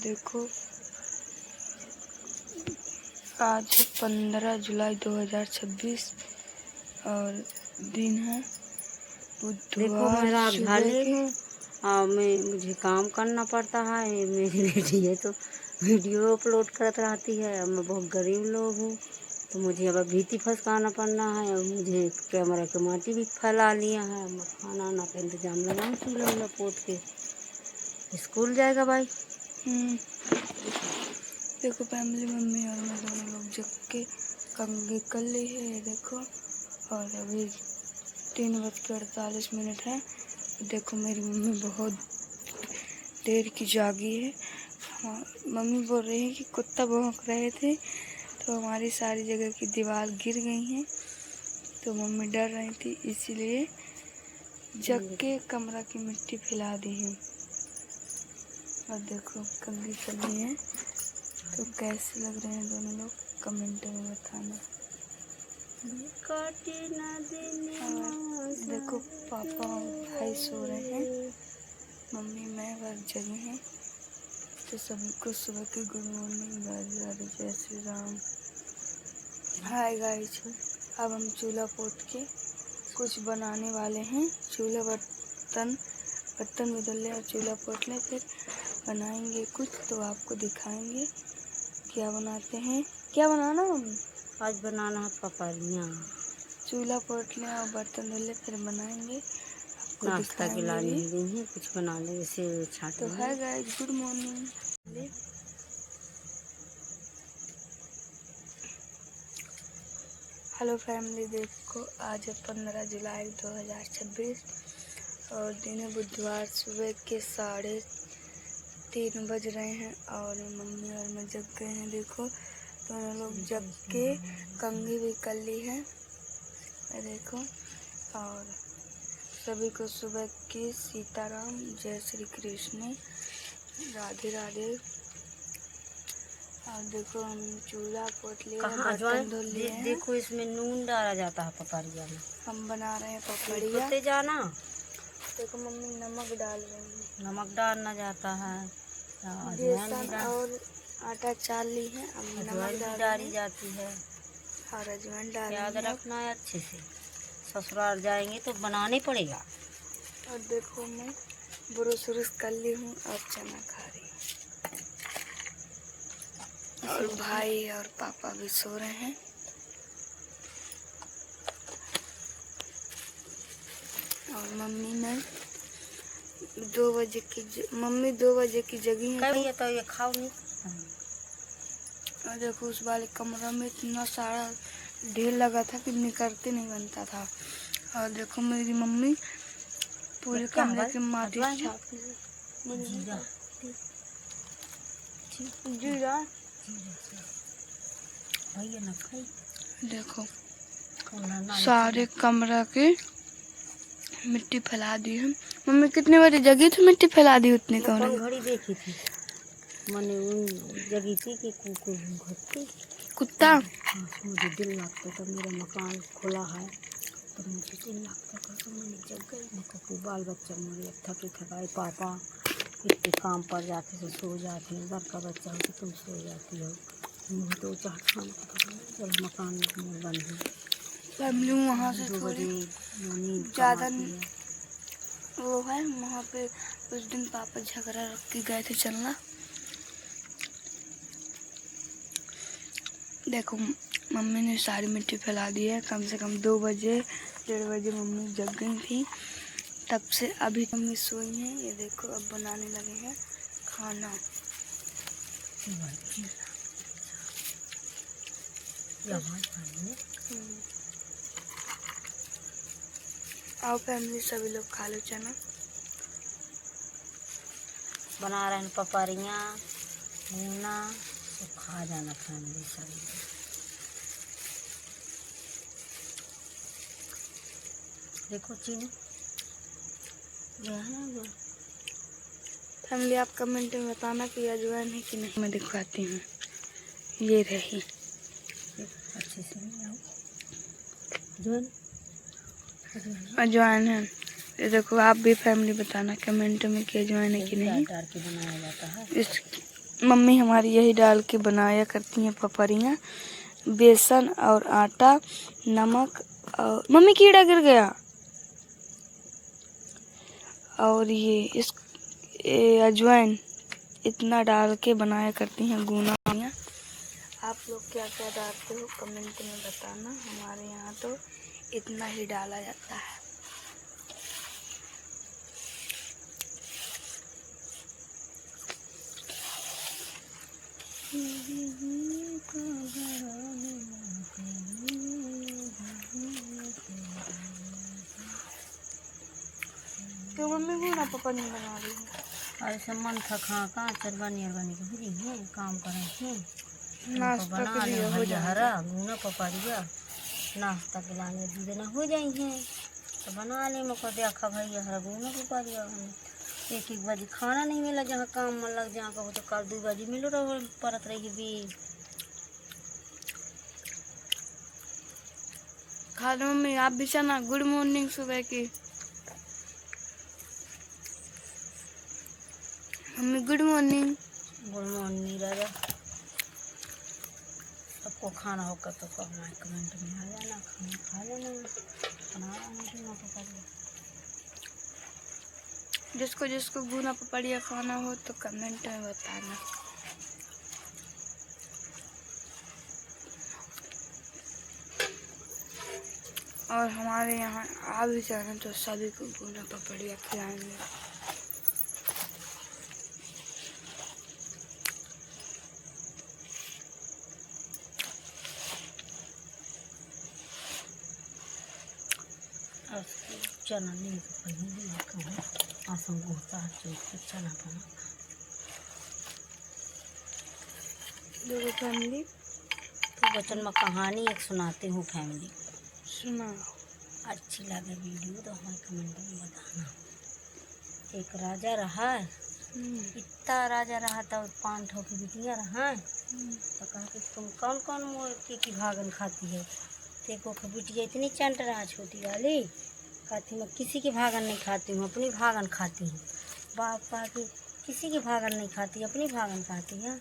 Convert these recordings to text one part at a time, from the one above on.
देखो आज 15 जुलाई 2026 और दिन है देखो बुधवार मेरा सुबह घाले के। हूँ मुझे काम करना पड़ता है। मेरी बेटी है तो वीडियो अपलोड करती रहती है। मैं बहुत गरीब लोग हूँ तो मुझे अब भीति फंसकाना पड़ना है और मुझे कैमरा के माटी भी फैला लिया है। मैं खाना वाना का इंतजाम लगाऊँ चूल्हा पोत के स्कूल जाएगा भाई। देखो फैमिली मम्मी और मैं दोनों लोग जग के कंघी कर ली है ये देखो। और अभी 3:48 है। देखो मेरी मम्मी बहुत देर की जागी है। हाँ, मम्मी बोल रही है कि कुत्ता भौंक रहे थे तो हमारी सारी जगह की दीवार गिर गई है तो मम्मी डर रही थी इसीलिए जग के कमरा की मिट्टी फैला दी है। और देखो कंघी करनी है तो कैसे लग रहे हैं दोनों लोग कमेंट में बताना। देखो पापा और भाई सो रहे हैं, मम्मी मैं बस जगे हैं। तो सभी को सुबह की गुड मॉर्निंग, राधे राधे, जय श्री राम। हाय गाइस, अब हम चूल्हा पोत के कुछ बनाने वाले हैं। चूल्हा बर्तन बदल ले और चूल्हा पोत ले, फिर बनाएंगे कुछ तो आपको दिखाएंगे क्या बनाते हैं। क्या बनाना मम्मी? आज बनाना है पपैया। चूल्हा पोत लें और बर्तन धुल ले, फिर बनाएंगे आपको नाश्ता के दिखाएंगे लाने भी। नहीं है, कुछ बना ले जैसे छाट तो है guys, good morning. Hello family, देखो आज है 15 जुलाई 2026 और दिन है बुधवार। सुबह के 3:30 बज रहे हैं और मम्मी और मैं जग गए हैं। देखो दोनों लोग जग के कंघी भी कर ली है देखो। और सभी को सुबह की सीताराम, जय श्री कृष्ण, राधे राधे। और देखो हम चूल्हा पोत लिए, बर्तन धुल लिए हैं। देखो इसमें नून डाला जाता है पपैया में। हम बना रहे हैं पपड़िया। जाना देखो मम्मी नमक डाल रही है। नमक डालना जाता है, बेसन और आटा चाल ली है, अब नमक डाली जाती है और अजवाइन डाल। याद रखना है अच्छे से, ससुराल जाएंगे तो बनाने पड़ेगा। और देखो मैं ब्रश कर ली हूँ और चना खा रही हूँ। और भाई और पापा भी सो रहे हैं। और मम्मी ने 2 बजे की जगी है तो ये खाओ नहीं। और देखो उस वाले कमरा में इतना सारा ढेर लगा था कि निकलते नहीं बनता था। और देखो मेरी मम्मी पूरे कमरे के माटी छाप जीरा। देखो सारे कमरा के मिट्टी फैला दी है। मम्मी कितने बजे जगी थी मिट्टी फैला दी उतने कमरे? घड़ी देखी थी मैंने, जगी थी कि कुत्ता। हाँ, मुझे दिल लगता था, मेरा मकान खुला है तो मुझे दिल लगता था तो मैंने जग गई। नहीं बाल बच्चा मेरे थके थकाए, पापा इतने काम पर जाते तो सो जाते हैं, घर का बच्चा हो तो तुम सो जाती हो। मुझे तो चार खाना जब मकान में बंद है। फैमिली वहाँ से 2 बजे ज़्यादा वो है। वहाँ पे उस दिन पापा झगड़ा रख के गए थे चलना। देखो मम्मी ने सारी मिट्टी फैला दी है। कम से कम 2 बजे 1:30 बजे मम्मी जग गई थी, तब से अभी मम्मी सोई हैं। ये देखो अब बनाने लगे हैं खाना। आओ फैमिली सभी लोग खा लो चना। बना रहे हैं पपैया मूना तो खा जाना फैमिली सभी। देखो चीनी फैमिली आप कमेंट में बताना कि अजवाइन है कि नहीं। मैं दिखाती हूँ, ये रही अच्छे से अजवाइन है। ये देखो आप भी फैमिली बताना कमेंट में कि अजवाइन है कि नहीं। डाल के बनाया जाता है। मम्मी हमारी यही डाल के बनाया करती हैं पपड़ियाँ। बेसन और आटा, नमक और मम्मी कीड़ा गिर गया। और ये अजवाइन इतना डाल के बनाया करती हैं गूना। आप लोग क्या क्या डालते हो कमेंट में बताना। हमारे यहाँ तो इतना ही डाला जाता है। क्यों मम्मी गूना पपड़ी बना रही है? ऐसे मन था खा का चरवानी अरवानी के बुरी है काम करे थे नाश्ता बना के ले लिए हो भैया जाएगा। हरा गूना पपड़िया नाश्ता के लाने दूध ना हो जाएंगे तो बना ले मको देखा भैया हरा गूना पपड़िया एक एक बजे खाना नहीं मिला जहाँ काम मन लग जहाँ कहो तो कल 2 बजे मिलो रहो परत रही भी खा लो मम्मी आप भी चना। गुड मॉर्निंग सुबह की। मम्मी गुड मॉर्निंग। गुड मॉर्निंग राजा सबको खाना होगा तो कहना कमेंट में आ जाना खाना खा लेना बना गूना पपड़िया। जिसको जिसको गूना पपड़िया खाना हो तो कमेंट में बताना। और हमारे यहाँ आ भी जाना तो सभी को गूना पपड़िया खिलाएंगे। चना नहीं पहले आसम गोता चना बना देखो फैमिली तो बचन में कहानी एक सुनाती हूँ फैमिली सुना। अच्छी लगे वीडियो तो हमें कमेंट में बताना। एक राजा रहा इतना राजा रहा था 5 ठो की बिटियाँ रहा तो कहा कि तुम कौन कौन मोर की भागन खाती है। देखो कि बिटिया इतनी चंट रहा छोटी वाली कहती मैं किसी की भागन नहीं खाती हूँ अपनी भागन खाती हूँ। बाप कहा कि किसी की भागन नहीं खाती अपनी भागन खाती है।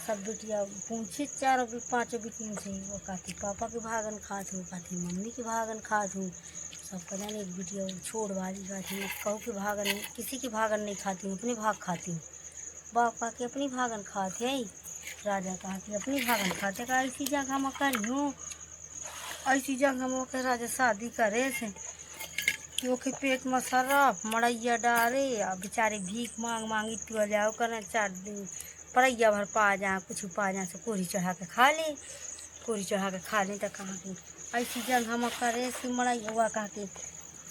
सब बिटिया पूछी 4-5 बिटियों से वो कहती पापा की भागन खाती हूँ कहती मम्मी की भागन खाती हूँ। सब कह जाने एक बिटिया छोड़ वाली कहती मैं कहूँ की भागन नहीं किसी की भागन नहीं खाती हूँ अपनी भाग खाती हूँ। बाप कहा कि अपनी भागन खाते है। राजा कहा कि अपनी भागन खाते का ऐसी जगह में करी हूँ ऐसी जगह में के राजा शादी करे से कि ओके पेट में सरफ मड़ैया डाले और बेचारे भीख मांग मांगी तो जाओ करना 4 दिन परैया भर पा जा कुछ पा जा से कोरी चढ़ा के खा ले कोरी चढ़ा के खा ले तो कहा कि ऐसी जगह में करे से मड़ैया हुआ कहा कि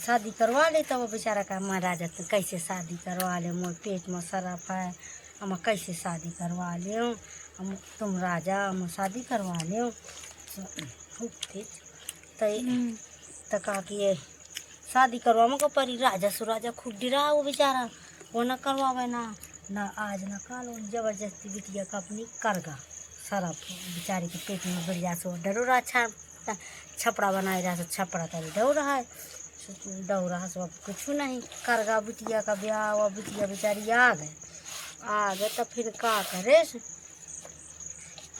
शादी करवा ले तब वो बेचारा का महाराजा तो कैसे शादी करवा ले मोर पेट में सरफ है हम कैसे शादी करवा ले हम तुम राजा हम शादी करवा ले तो कहा कि ये शादी करवा को परी राजा सुराजा खूब डरा वो बेचारा वो न करवावे ना आज न काल जबरदस्ती बिटिया का अपनी करगा सरफ बेचारे के पेट में बढ़िया सो डरो रहा छपड़ा बनाए रहा छपड़ा तरी डर रहा है डर रहा सब कुछ नहीं करगा बिटिया का ब्याह हुआ बिटिया बेचारी आ गए तो फिर का करे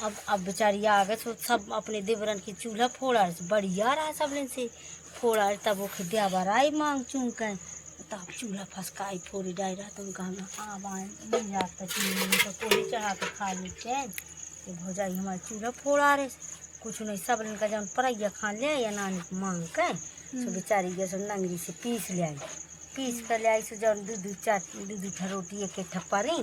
अब बेचारी आ गए तो सब अपने देवरन की चूल्हा फोड़ा बढ़िया रहा सब लेन से फोड़ा तब वो खिद्या बराई मांग चूंक के तब चूल्हा फसकाई फोड़ी डाई रहा तुम कहा मिल जाता तो कोई चढ़ा के खा लेते ये भौजाई हमारे चूल्हा फोड़ा रहे कुछ नहीं सब लेन का जब परैया खा ले या नानी को मांग के तो बेचारी गए सो नंगरी से पीस ले आई पीस कर ले आई सो जब दूध रोटी एक ठप्परी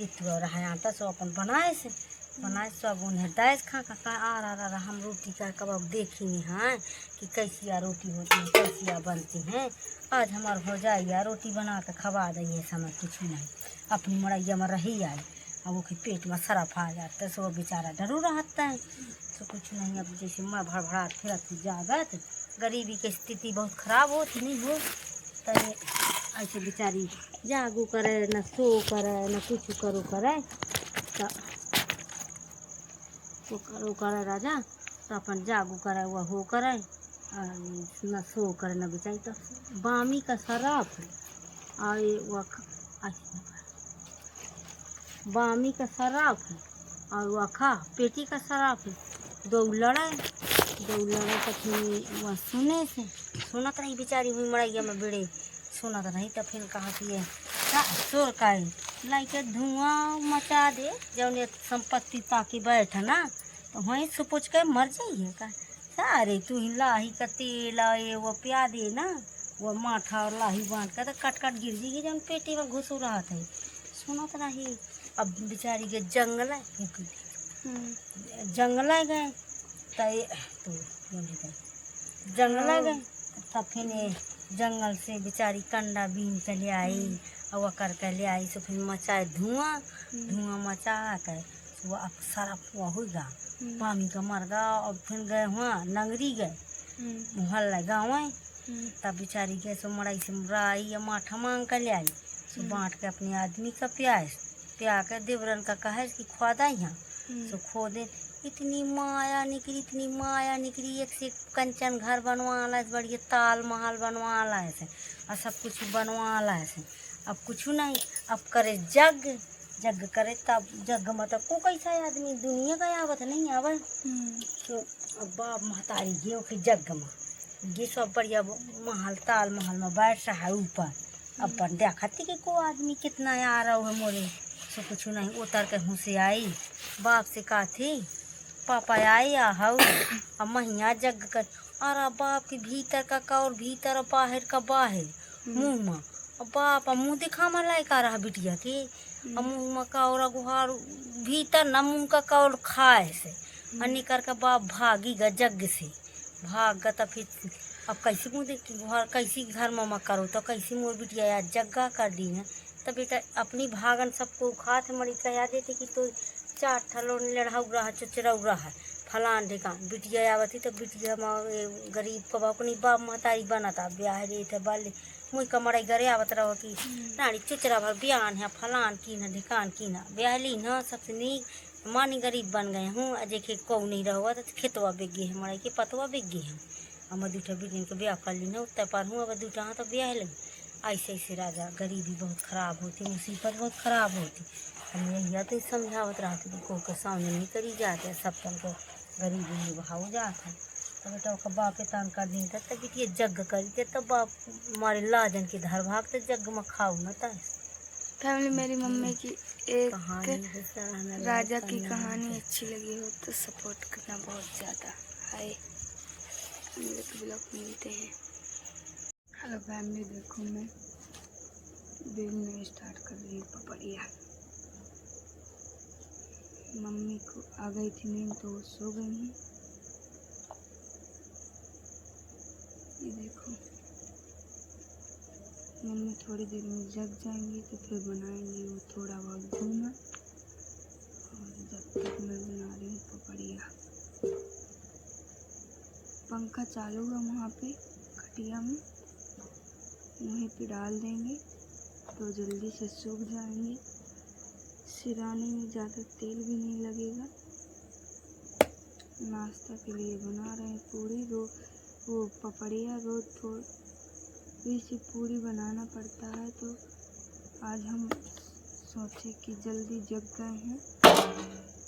इतना रहा आटा सो अपन बनाए सब उन्हें दाइस खा आ रहा हम रोटी का कबाब देखी नहीं हैं कि कैसिया रोटी होती है कैसिया बनती हैं। आज हमारे भौजाइया रोटी बना के खवा दी समय कुछ नहीं अपनी मड़ैया में रही आई अब वो पेट में सरफ आ जाता है सो बेचारा डरू रहता है तो कुछ नहीं। अब जैसे मैं भड़भड़ा फिरत जागत गरीबी की स्थिति बहुत खराब होती नहीं हो तो ऐसे बेचारी जागू करे न सो करे न कुछ करो करे तो करो करे राजा तो अपन जागू करे हुआ हो करे न सो करे न बेचारी तो बामी का शराब और बामी का शराब है और वखा पेटी का शराब है। दो लड़ा तो फिर वह सुनत रही बेचारी हुई मड़ैया में बेड़े सुनत रही। तो फिर कहा कि ये शोर का है लाइके धुआं मचा दे जौन एक संपत्ति ताकि बैठ ना तो वहीं सुपुच के मर जाइए का। सारे तू ही लाही का तेल आए वो प्या दे ना वो माठा और लाही बांध कर तो कट कट गिर जाएगी जौन पेटी में घुस रहा था सुनत रही। अब बेचारी के जंगल गए तो जंगल गए तब फिर जंगल से बेचारी कंडा बीन के ले आई और वह करके ले आई। सो फिर मचाए धुआं मचा कर वो अब सारा हुआ होगा पानी का मर गया। और फिर गए हुआ नंगरी गए मोहल्ला गाँव तब बेचारी गए सो मड़ाई से राई या माठा मांग कर ले आई। सो बांट के अपने आदमी का प्या के देवरन का कहे कि खुदा यहाँ सो खोदे इतनी माया निकली एक से कंचन घर बनवा ला बढ़िया ताल महल बनवा ला ऐसे और सब कुछ बनवा ला ऐसे। अब कुछ नहीं अब करे जग करे तब जग मतलब को कैसा आदमी दुनिया का आवत नहीं आवे तो अब बाप महतारी गे फिर जग में गे सब बढ़िया महल ताल महल में बैठ रहा है ऊपर। अब पर देखती कि को आदमी कितना आ रहा है मोरे सो कुछ नहीं उतर के हुसे आई बाप से कहा थी पापा आए हाउ अब महिया जग कर अरे बाप के भीतर का और भीतर बाहर का बाहर मुँह में अब बाप मुँह दिखा में लायक आ रहा बिटिया के मुँह में कौर गुहार भीतर न मुँह का कौर खाए से और निकर के बाप भागी गा जग से भाग गा तो फिर अब कैसे मुँह देख घर कैसी घर में करो तो कैसी मोर बिटिया यार जग्गा कर दी है। तो बेटा अपनी भागन सबको खात मड़ी कह देते कि तो चार ठलो लड़ाऊ रहा चचराऊ रहा फलान ढिकान बिटिया आवती तो बिटिया में गरीब का अपनी बाप महतारी बना था ब्याह रे थे बाले मुई कमड़ाई घरे आवत रहो कि रानी चचरा भर बयान है फलान की ना ढिकान की ना ब्याह ली न सबसे नीक मानी गरीब बन गए हूँ अजय के कौ नहीं रहो तो खेतवा बिक गए है मड़ाई के पतवा बिक गए हैं। हम दूठा बिटिन के ब्याह कर ली न उत्तर पर हूँ अब दूठा हाँ तो ब्याह लगी ऐसे राजा गरीबी बहुत खराब होती मुसीबत बहुत खराब होती। हम यही तो समझावत रहते कि को के सामने नहीं करी जाते सब तन को गरीबी में भाव जाता तो बेटा का बाप तान कर दिन तक बिटिया जग करी थे तब बाप हमारे लाजन के धर भाग तो जग में खाऊ न था। फैमिली मेरी मम्मी की एक कहानी राजा की कहानी अच्छी लगी हो तो सपोर्ट करना बहुत ज़्यादा। हाय हम लोग ब्लॉग मिलते हैं। हेलो फैमिली देखो मैं बेलने स्टार्ट कर रही हूँ पपड़िया। मम्मी को आ गई थी नींद तो वो सो गई हैं। ये देखो मम्मी थोड़ी देर में जग जाएंगी तो फिर बनाएंगी वो थोड़ा बहुत घूमा और जब तक मैं बना रही हूँ पपड़िया। पंखा चालू है वहाँ पे खटिया में वहीं पे डाल देंगे तो जल्दी से सूख जाएंगे। सिराने में ज़्यादा तेल भी नहीं लगेगा। नाश्ता के लिए बना रहे हैं पूरी वो पपड़िया रोज थोड़ी सी पूरी बनाना पड़ता है तो आज हम सोचे कि जल्दी जग गए हैं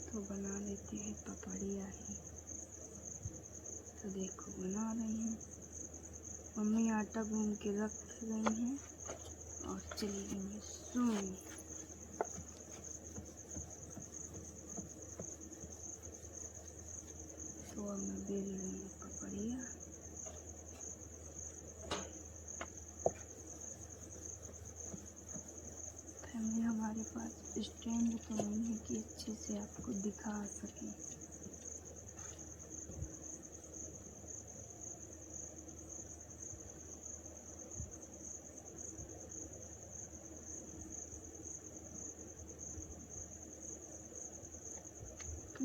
तो बना लेते हैं पपड़िया ही। तो देखो बना रही हैं मम्मी आटा गूंद के रख गई हैं और चली गई सोने। तो अब मैं बेल रही हूँ पपड़िया। फैमिली हमारे पास स्टैंड तो नहीं है कि अच्छे से आपको दिखा सकें।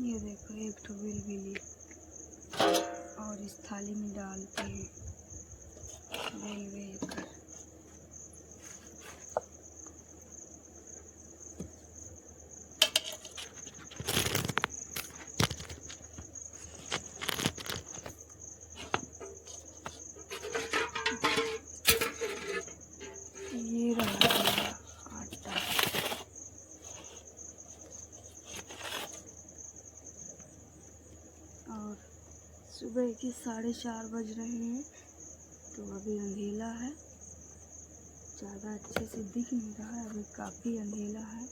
ये देखो एक तो बेल भी ली और इस थाली में डालते हैं बेल कर। ये रहा आटा सुबह के 4:30 बज रहे हैं। तो अभी अंधेला है, ज़्यादा अच्छे से दिख नहीं रहा है, अभी काफ़ी अंधेला है।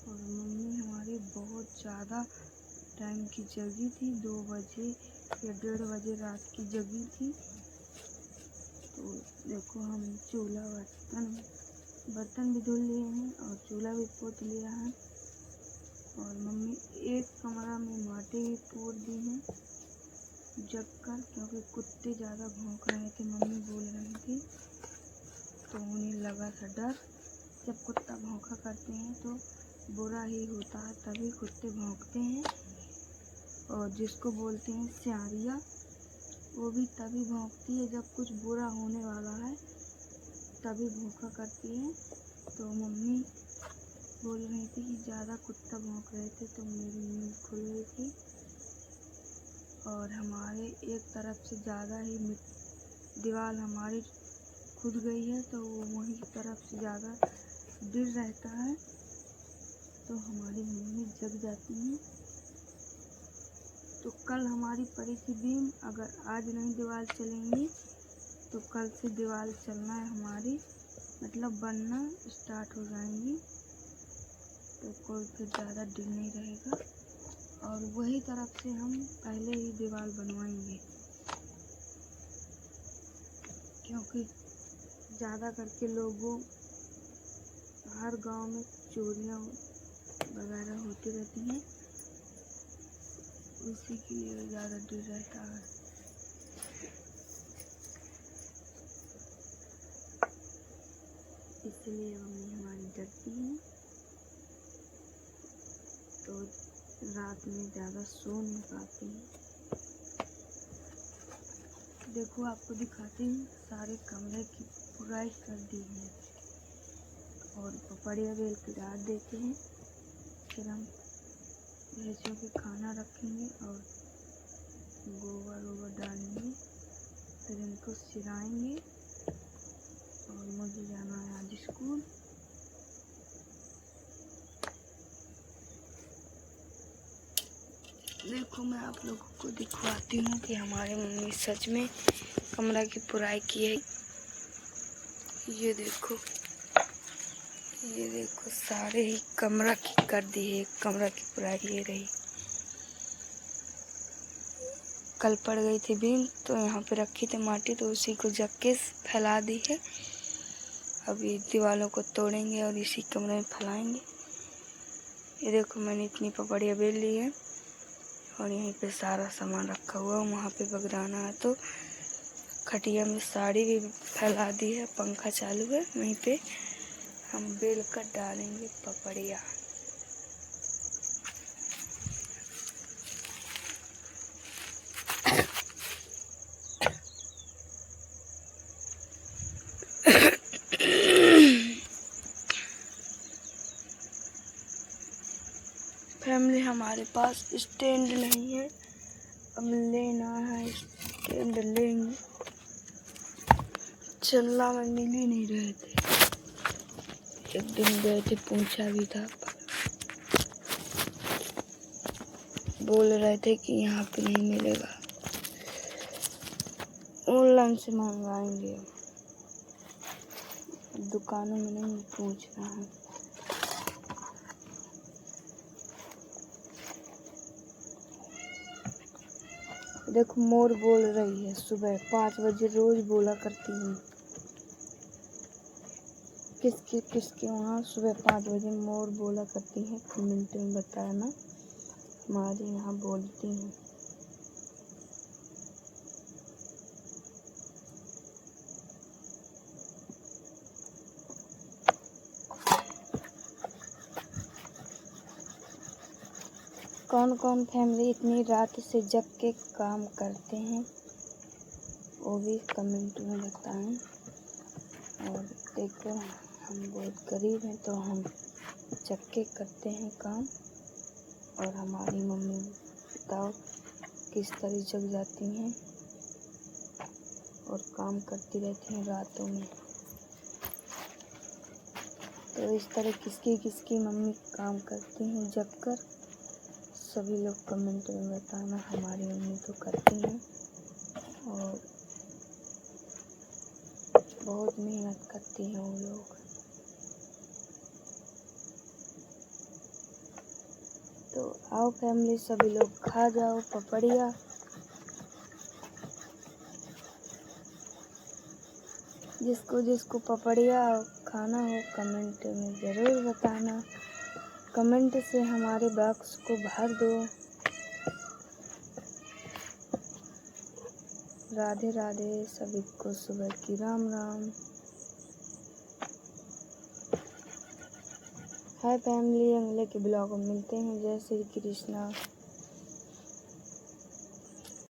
और मम्मी हमारी बहुत ज़्यादा टाइम की जगी थी, 2 बजे या 1:30 बजे रात की जगी थी। तो देखो हम चूल्हा बर्तन भी धुल लिए हैं और चूल्हा भी पोत लिया है। और मम्मी एक कमरा में माटी भी पोत दी है जग कर, क्योंकि कुत्ते ज़्यादा भौंक रहे थे, मम्मी बोल रही थी। तो उन्हें लगा था डर। जब कुत्ता भौंका करते हैं तो बुरा ही होता है, तभी कुत्ते भौंकते हैं। और जिसको बोलते हैं सियारिया, वो भी तभी भौंकती है जब कुछ बुरा होने वाला है, तभी भौंका करती है। तो मम्मी बोल रही थी कि ज़्यादा कुत्ता भौंक रहे थे, तो मेरी नींद खुल गई थी। और हमारे एक तरफ से ज़्यादा ही दीवार हमारी खुद गई है, तो वो वहीं तरफ से ज़्यादा डर रहता है, तो हमारी मम्मी जग जाती हैं। तो कल हमारी पड़ी थी बीम, अगर आज नहीं दीवार चलेंगी तो कल से दीवार चलना है हमारी, मतलब बनना स्टार्ट हो जाएंगी। तो कोई फिर ज़्यादा डर नहीं रहेगा। और वही तरफ से हम पहले ही दीवार बनवाएंगे, क्योंकि ज़्यादा करके लोगों हर गांव में चोरियां वगैरह होती रहती हैं, उसी के लिए ज़्यादा डर रहता है। इसलिए मम्मी हमारी डरती हैं, तो रात में ज़्यादा सो नहीं पाती हैं। देखो आपको दिखाती हूँ, सारे कमरे की पुराई कर दी है। और पपड़िया बेल के डाल देते हैं, फिर हम भैंसों के खाना रखेंगे और गोबर डालेंगे, फिर इनको सिराएंगे। और मुझे जाना है आज स्कूल। देखो मैं आप लोगों को दिखवाती हूँ कि हमारे मम्मी सच में कमरा की पुराई की है। ये देखो सारे ही कमरा की कर दी है, कमरा की पुराई ये रही। कल पड़ गई थी बीम, तो यहाँ पे रखी थी माटी, तो उसी को जग के फैला दी है। अभी दीवारों को तोड़ेंगे और इसी कमरे में फैलाएंगे। ये देखो मैंने इतनी पपड़िया बेल ली है और यहीं पे सारा सामान रखा हुआ है। वहाँ पे बगराना है, तो खटिया में साड़ी भी फैला दी है, पंखा चालू है, वहीं पे हम बेल कर डालेंगे पपड़िया। फैमिली हमारे पास स्टैंड नहीं है, अब लेना है स्टैंड, लेंगे। चल्ला में मिल ही नहीं रहे थे, एक दिन गए थे पूछा भी था, बोल रहे थे कि यहाँ पे नहीं मिलेगा, ऑनलाइन से मंगवाएंगे, दुकानों में नहीं पूछ रहा है। देखो मोर बोल रही है, सुबह 5 बजे रोज बोला करती हूँ। किसके वहाँ सुबह 5 बजे मोर बोला करती है, कमेंट में बताना। हमारे यहाँ बोलती हैं। कौन कौन फैमिली इतनी रात से जग के काम करते हैं, वो भी कमेंट में बताएं। और देखो हम बहुत गरीब हैं, तो हम जग के करते हैं काम। और हमारी मम्मी बताओ किस तरह जग जाती हैं और काम करती रहती हैं रातों में। तो इस तरह किसकी किसकी मम्मी काम करती हैं जग कर, सभी लोग कमेंट में बताना। हमारी मम्मी तो करती हैं और बहुत मेहनत करती हैं वो लोग। तो आओ फैमिली, सभी लोग खा जाओ पपड़िया। जिसको जिसको पपड़िया खाना हो कमेंट में ज़रूर बताना। कमेंट से हमारे बॉक्स को भर दो। राधे राधे, सभी को सुबह की राम राम। हाय फैमिली, अगले के ब्लॉग में मिलते हैं। जय श्री कृष्णा।